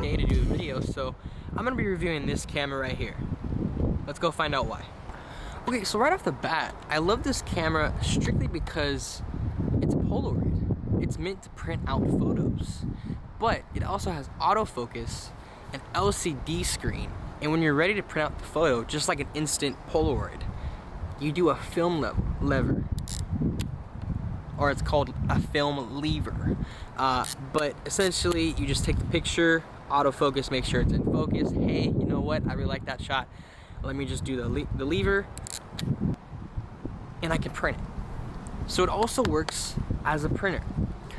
day to do a video, so I'm gonna be reviewing this camera right here. Let's go find out why. Okay, so right off the bat, I love this camera strictly because it's Polaroid. It's meant to print out photos, but it also has autofocus, an LCD screen, and when you're ready to print out the photo, just like an instant Polaroid, you do a film lever, or it's called a film lever. But essentially, you just take the picture, autofocus, make sure it's in focus. Hey, you know what? I really like that shot. Let me just do the lever, and I can print it. So it also works as a printer.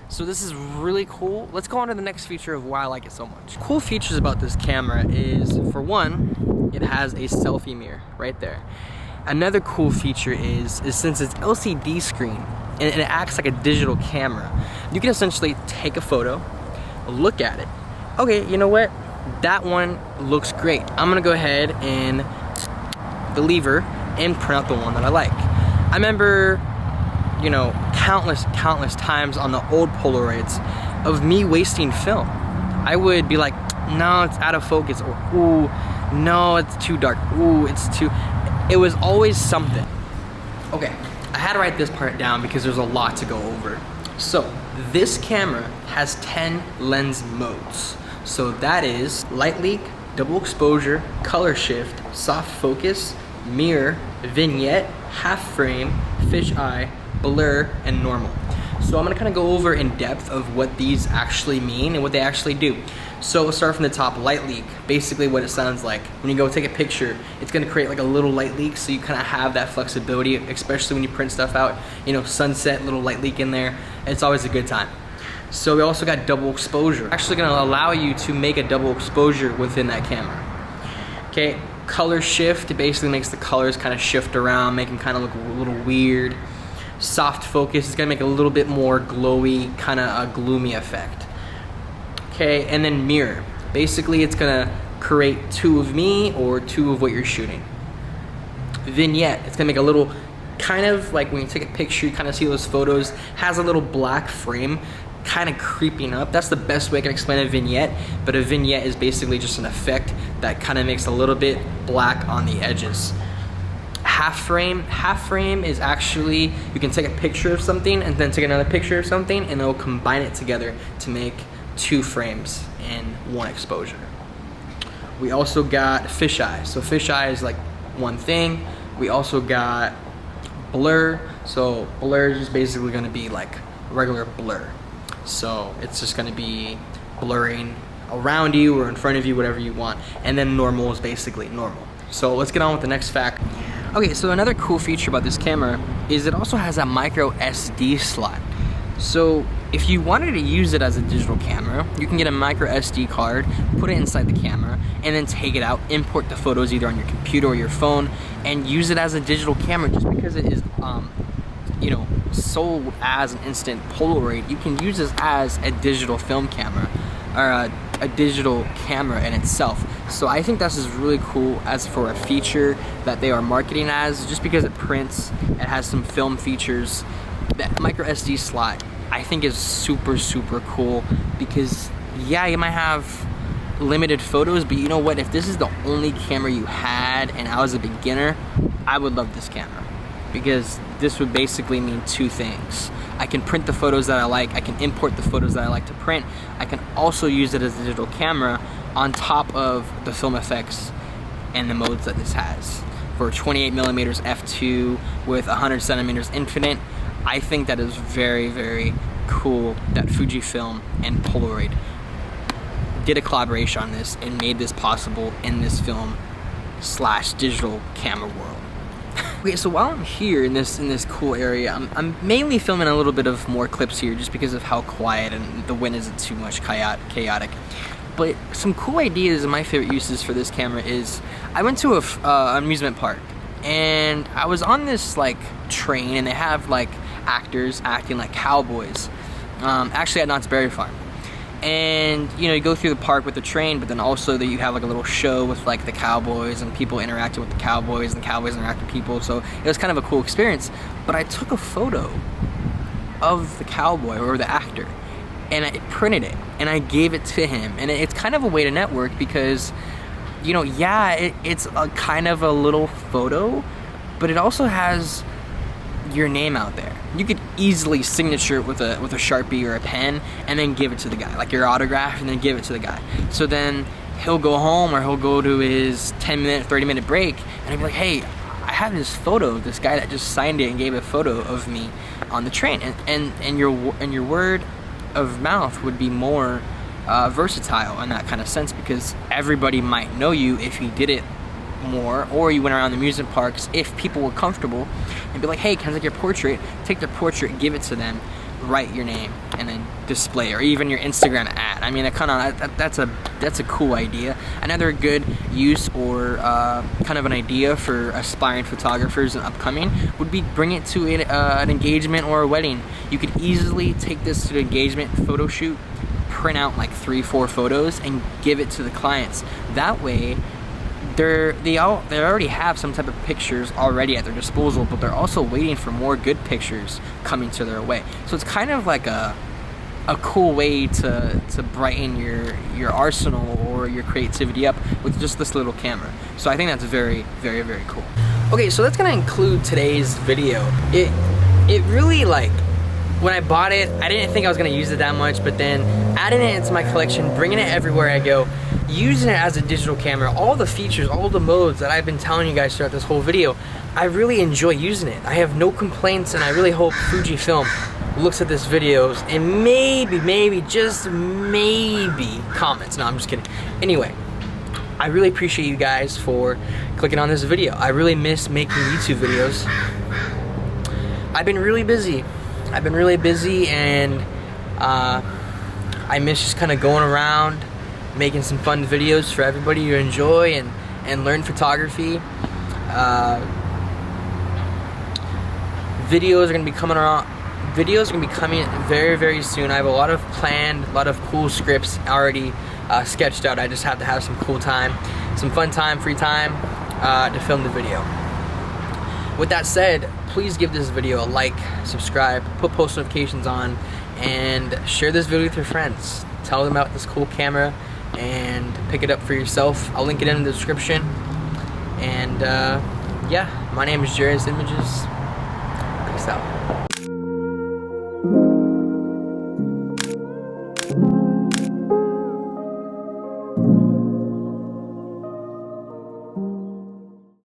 So this is really cool. Let's go on to the next feature of why I like it so much. Cool features about this camera is, for one, it has a selfie mirror right there. Another cool feature is since it's LCD screen and it acts like a digital camera, you can essentially take a photo, look at it. Okay, you know what? That one looks great. I'm gonna go ahead and the lever and print out the one that I like. I remember, you know, countless times on the old Polaroids of me wasting film. I would be like, no, it's out of focus, or ooh, no, it's too dark, ooh, it's too... It was always something. Okay, I had to write this part down because there's a lot to go over. So, this camera has 10 lens modes. So that is light leak, double exposure, color shift, soft focus, mirror, vignette, half frame, fisheye, blur, and normal. So I'm gonna kind of go over in depth of what these actually mean and what they actually do. So we'll start from the top. Light leak, basically what it sounds like. When you go take a picture, it's gonna create like a little light leak, so you kind of have that flexibility, especially when you print stuff out. You know, sunset, little light leak in there. It's always a good time. So we also got double exposure. Actually gonna allow you to make a double exposure within that camera. Okay, color shift, it basically makes the colors kind of shift around, make them kind of look a little weird. Soft focus is gonna make a little bit more glowy, kind of a gloomy effect. Okay, and then mirror. Basically, it's gonna create two of me or two of what you're shooting. Vignette, it's gonna make a little, kind of like when you take a picture, you kind of see those photos, has a little black frame kind of creeping up. That's the best way I can explain a vignette, but a vignette is basically just an effect that kind of makes a little bit black on the edges. Half frame is actually, you can take a picture of something and then take another picture of something and it'll combine it together to make two frames in one exposure. We also got fisheye. So fisheye is like one thing. We also got blur. So blur is just basically gonna be like regular blur. So it's just gonna be blurring around you or in front of you, whatever you want. And then normal is basically normal. So let's get on with the next fact. Okay, so another cool feature about this camera is it also has a micro SD slot. So if you wanted to use it as a digital camera, you can get a micro SD card, put it inside the camera, and then take it out, import the photos either on your computer or your phone, and use it as a digital camera. Just because it is, you know, sold as an instant Polaroid, you can use this as a digital film camera, or a digital camera in itself. So I think this is really cool as for a feature that they are marketing as, just because it prints, it has some film features. That micro SD slot I think is super cool because yeah, you might have limited photos, but you know what, if this is the only camera you had and I was a beginner, I would love this camera because this would basically mean two things. I can print the photos that I like, I can import the photos that I like to print, I can also use it as a digital camera on top of the film effects and the modes that this has. For 28mm f2 with 100cm infinite, I think that is very cool that Fujifilm and Polaroid did a collaboration on this and made this possible in this film / digital camera world. Okay, so while I'm here in this cool area, I'm mainly filming a little bit of more clips here just because of how quiet and the wind isn't too much chaotic. But some cool ideas and my favorite uses for this camera is I went to a amusement park and I was on this like train and they have like actors acting like cowboys, actually at Knott's Berry Farm. And you know, you go through the park with the train, but then also that you have like a little show with like the cowboys and people interacting with the cowboys and the cowboys interacting with people. So it was kind of a cool experience. But I took a photo of the cowboy or the actor, and I printed it and I gave it to him. And it's kind of a way to network because, you know, yeah, it's a kind of a little photo, but it also has your name out there. You could easily signature it with a Sharpie or a pen and then give it to the guy, like your autograph, and then give it to the guy. So then he'll go home or he'll go to his 10-minute, 30-minute break and he'll be like, hey, I have this photo of this guy that just signed it and gave a photo of me on the train. And your word of mouth would be more versatile in that kind of sense, because everybody might know you if you did it more, or you went around the amusement parks if people were comfortable and be like, hey, can I take your portrait? Take their portrait, give it to them, write your name, and then display, or even your Instagram ad. I mean, that's a cool idea. Another good use or kind of an idea for aspiring photographers and upcoming would be bring it to an engagement or a wedding. You could easily take this to an engagement photo shoot, print out like 3-4 photos, and give it to the clients. That way, they already have some type of pictures already at their disposal, but they're also waiting for more good pictures coming to their way. So it's kind of like a cool way to brighten your arsenal or your creativity up with just this little camera. So I think that's very, very, very cool. Okay, so that's gonna include today's video. It really, like, when I bought it, I didn't think I was gonna use it that much, but then adding it into my collection, bringing it everywhere I go, using it as a digital camera, all the features, all the modes that I've been telling you guys throughout this whole video, I really enjoy using it. I have no complaints, and I really hope Fujifilm looks at this videos and maybe, just maybe comments. No, I'm just kidding. Anyway, I really appreciate you guys for clicking on this video. I really miss making YouTube videos. I've been really busy, and I miss just kind of going around making some fun videos for everybody to enjoy and learn photography. Videos are gonna be coming around. Videos are gonna be coming very, very soon. I have a lot of planned, a lot of cool scripts already sketched out. I just have to have some cool time, some fun time, free time to film the video. With that said, please give this video a like, subscribe, put post notifications on, and share this video with your friends. Tell them about this cool camera and pick it up for yourself. I'll link it in the description. And yeah, my name is jrsimages. Peace out.